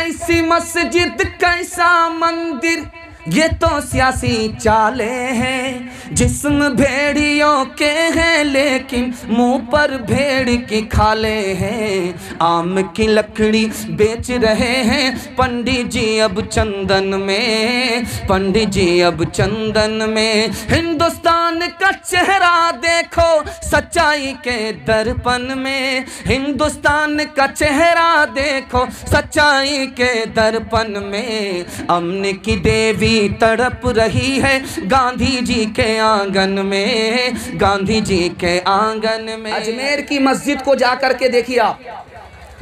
कैसी मस्जिद कैसा मंदिर, ये तो सियासी चाले हैं। जिस्म भेड़ियों के हैं लेकिन मुंह पर भेड़ की खाले हैं। आम की लकड़ी बेच रहे हैं पंडित जी अब चंदन में, पंडित जी अब चंदन में। हिंदुस्तान का चेहरा देखो सच्चाई के दर्पण में, हिंदुस्तान का चेहरा देखो सच्चाई के दर्पण में। अमन की देवी तड़प रही है गांधी जी के आंगन में, गांधी जी के आंगन में। अजमेर की मस्जिद को जाकर के देखिए आप,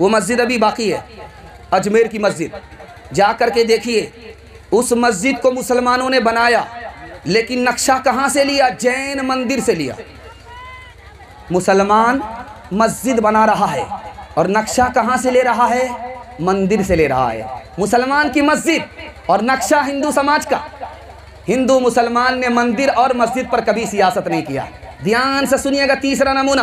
वो मस्जिद अभी बाकी है, अजमेर की मस्जिद जाकर के देखिए। उस मस्जिद को मुसलमानों ने बनाया, लेकिन नक्शा कहाँ से लिया? जैन मंदिर से लिया। मुसलमान मस्जिद बना रहा है और नक्शा कहाँ से ले रहा है? मंदिर से ले रहा है। मुसलमान की मस्जिद और नक्शा हिंदू समाज का। हिंदू मुसलमान ने मंदिर और मस्जिद पर कभी सियासत नहीं किया। ध्यान से सुनिएगा, तीसरा नमूना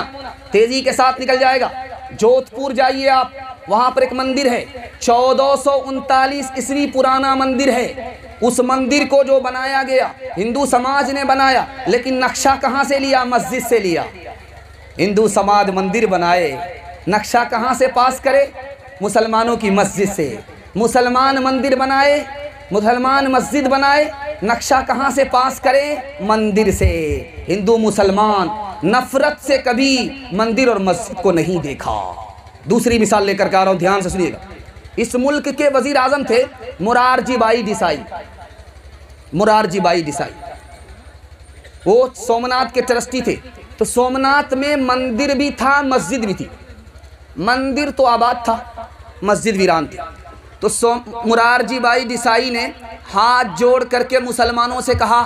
तेजी के साथ निकल जाएगा। जोधपुर जाइए आप, वहां पर एक मंदिर है, 1439 ईस्वी पुराना मंदिर है। उस मंदिर को जो बनाया गया हिंदू समाज ने बनाया, लेकिन नक्शा कहां से लिया? मस्जिद से लिया। हिंदू समाज मंदिर बनाए, नक्शा कहां से पास करे? मुसलमानों की मस्जिद से। मुसलमान मंदिर बनाए, मुसलमान मस्जिद बनाए, नक्शा कहां से पास करे? मंदिर से। हिंदू मुसलमान नफरत से कभी मंदिर और मस्जिद को नहीं देखा। दूसरी मिसाल लेकर के आ रहा हूं, ध्यान से सुनिएगा। इस मुल्क के वजीर आजम थे मोरारजी भाई देसाई। मोरारजी भाई देसाई वो सोमनाथ के ट्रस्टी थे। तो सोमनाथ में मंदिर भी था, मस्जिद भी थी। मंदिर तो आबाद था, मस्जिद वीरान थी। तो मोरारजी भाई देसाई ने हाथ जोड़ करके मुसलमानों से कहा,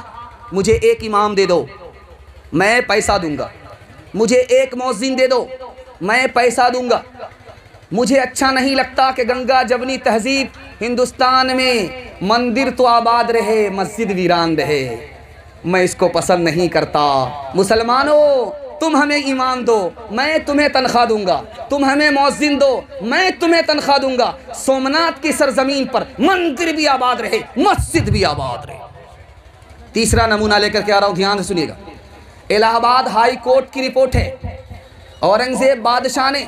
मुझे एक इमाम दे दो, मैं पैसा दूंगा। मुझे एक मौज़िन दे दो, मैं पैसा दूंगा। मुझे अच्छा नहीं लगता कि गंगा जमनी तहजीब हिंदुस्तान में मंदिर तो आबाद रहे, मस्जिद वीरान रहे। मैं इसको पसंद नहीं करता। मुसलमानों, तुम हमें ईमान दो, मैं तुम्हें तनख्वाह दूंगा। तुम हमें मौज़िन दो, मैं तुम्हें तनख्वाह दूंगा। सोमनाथ की सरजमीन पर मंदिर भी आबाद रहे, मस्जिद भी आबाद रहे। तीसरा नमूना लेकर के आ रहा हूं, ध्यान से सुनिएगा। इलाहाबाद हाई कोर्ट की रिपोर्ट है। औरंगजेब बादशाह ने,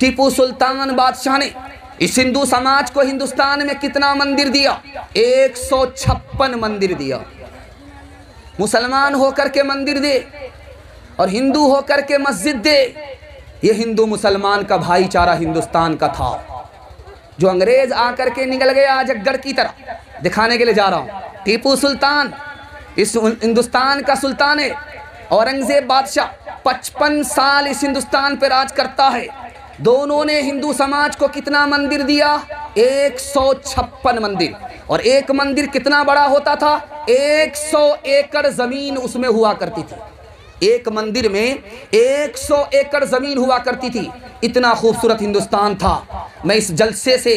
टीपू सुल्तान बादशाह ने इस हिंदू समाज को हिंदुस्तान में कितना मंदिर दिया? 156 मंदिर दिया। मुसलमान होकर के मंदिर दे और हिंदू होकर के मस्जिद दे। ये हिंदू मुसलमान का भाईचारा हिंदुस्तान का था, जो अंग्रेज आकर के निकल गया अजगढ़ की तरह। दिखाने के लिए जा रहा हूं, टीपू सुल्तान इस हिंदुस्तान का सुल्तान है। औरंगजेब बादशाह 55 साल इस हिंदुस्तान पर राज करता है। दोनों ने हिंदू समाज को कितना मंदिर दिया? 156 मंदिर। और एक मंदिर कितना बड़ा होता था? 100 एकड़ जमीन उसमें हुआ करती थी। एक मंदिर में 100 एकड़ जमीन हुआ करती थी। इतना खूबसूरत हिंदुस्तान था। मैं इस जलसे से,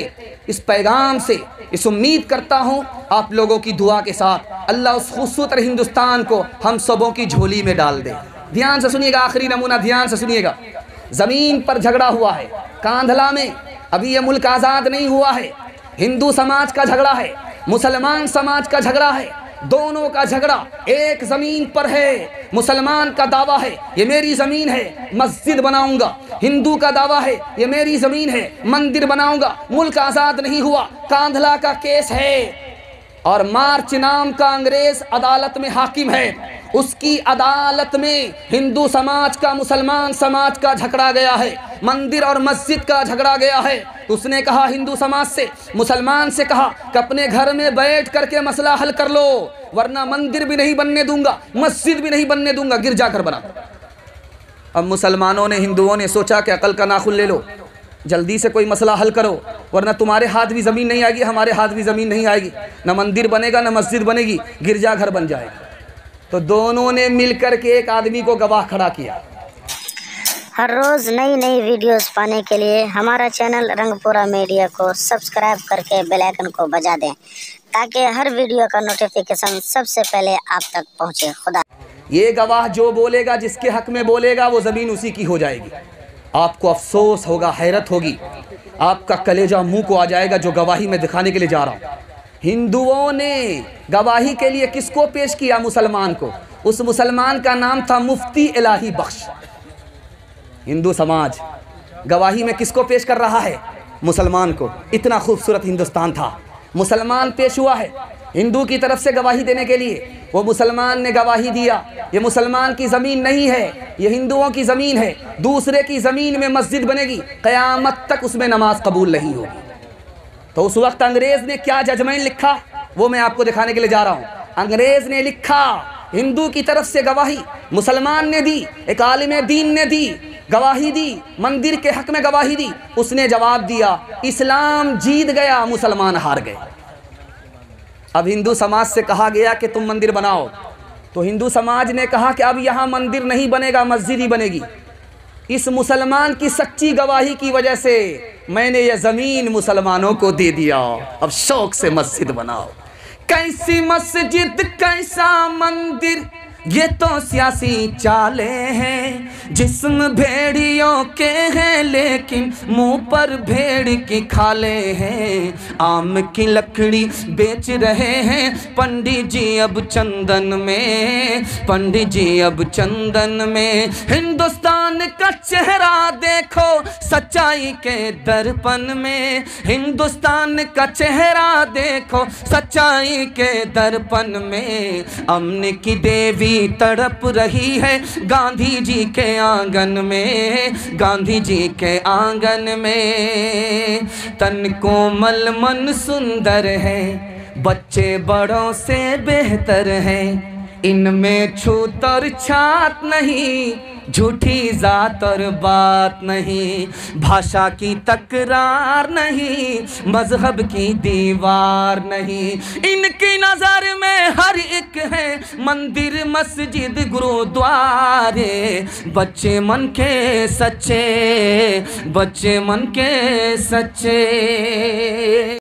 इस पैगाम से इस उम्मीद करता हूं आप लोगों की दुआ के साथ अल्लाह उस खूबसूरत हिंदुस्तान को हम सबों की झोली में डाल दे। ध्यान से सुनिएगा, आखिरी नमूना ध्यान से सुनिएगा। जमीन पर झगड़ा हुआ है कांधला में। अभी यह मुल्क आज़ाद नहीं हुआ है। हिंदू समाज का झगड़ा है, मुसलमान समाज का झगड़ा है। दोनों का झगड़ा एक जमीन पर है। मुसलमान का दावा है ये मेरी जमीन है, मस्जिद बनाऊंगा। हिंदू का दावा है ये मेरी जमीन है, मंदिर बनाऊंगा। मुल्क आजाद नहीं हुआ, कांधला का केस है और मार्च नाम का अंग्रेज अदालत में हाकिम है। उसकी अदालत में हिंदू समाज का मुसलमान समाज का झगड़ा गया है, मंदिर और मस्जिद का झगड़ा गया है। तो उसने कहा हिंदू समाज से, मुसलमान से कहा कि अपने घर में बैठ करके मसला हल कर लो, वरना मंदिर भी नहीं बनने दूंगा, मस्जिद भी नहीं बनने दूंगा, गिरजाघर बना। अब मुसलमानों ने, हिंदुओं ने सोचा कि अकल का नाखून ले लो, जल्दी से कोई मसला हल करो, वरना तुम्हारे हाथ भी ज़मीन नहीं आएगी, हमारे हाथ भी ज़मीन नहीं आएगी, न मंदिर बनेगा न मस्जिद बनेगी, गिरजाघर बन जाएगा। तो दोनों ने मिलकर के एक आदमी को गवाह खड़ा किया। हर रोज़ नई नई वीडियोस पाने के लिए हमारा चैनल रंगपुरा मीडिया को सब्सक्राइब करके बेल आइकन को बजा दें, ताकि हर वीडियो का नोटिफिकेशन सबसे पहले आप तक पहुंचे। खुदा। ये गवाह जो बोलेगा, जिसके हक में बोलेगा, वो ज़मीन उसी की हो जाएगी। आपको अफसोस होगा, हैरत होगी, आपका कलेजा मुंह को आ जाएगा जो गवाही मैं दिखाने के लिए जा रहा हूँ। हिंदुओं ने गवाही के लिए किसको पेश किया? मुसलमान को। उस मुसलमान का नाम था मुफ्ती इलाही बख्श। हिंदू समाज गवाही में किसको पेश कर रहा है? मुसलमान को। इतना खूबसूरत हिंदुस्तान था, मुसलमान पेश हुआ है हिंदू की तरफ से गवाही देने के लिए। वो मुसलमान ने गवाही दिया, ये मुसलमान की ज़मीन नहीं है, ये हिंदुओं की ज़मीन है। दूसरे की ज़मीन में मस्जिद बनेगी, क़यामत तक उसमें नमाज कबूल नहीं होगी। तो उस वक्त अंग्रेज़ ने क्या जजमेंट लिखा, वो मैं आपको दिखाने के लिए जा रहा हूँ। अंग्रेज़ ने लिखा, हिंदू की तरफ से गवाही मुसलमान ने दी, एक आलिम दीन ने दी, गवाही दी, मंदिर के हक में गवाही दी। उसने जवाब दिया, इस्लाम जीत गया, मुसलमान हार गए। अब हिंदू समाज से कहा गया कि तुम मंदिर बनाओ, तो हिंदू समाज ने कहा कि अब यहाँ मंदिर नहीं बनेगा, मस्जिद ही बनेगी। इस मुसलमान की सच्ची गवाही की वजह से मैंने ये ज़मीन मुसलमानों को दे दिया, अब शौक से मस्जिद बनाओ। कैसी मस्जिद कैसा मंदिर, ये तो सियासी चाले हैं। जिस्म भेड़ियों के हैं लेकिन मुंह पर भेड़ की खाले हैं। आम की लकड़ी बेच रहे हैं पंडित जी अब चंदन में, पंडित जी अब चंदन में। हिंदुस्तान का चेहरा देखो सच्चाई के दर्पण में, हिंदुस्तान का चेहरा देखो सच्चाई के दर्पण में। अमन की देवी तड़प रही है गांधी जी के आंगन में, गांधी जी के आंगन में। तन कोमल मन सुंदर है, बच्चे बड़ों से बेहतर है। इनमें छूत और छात नहीं, झूठी जात और बात नहीं। भाषा की तकरार नहीं, मजहब की दीवार नहीं। इनकी नज़र में हर एक है मंदिर मस्जिद गुरुद्वारे। बच्चे मन के सच्चे, बच्चे मन के सच्चे।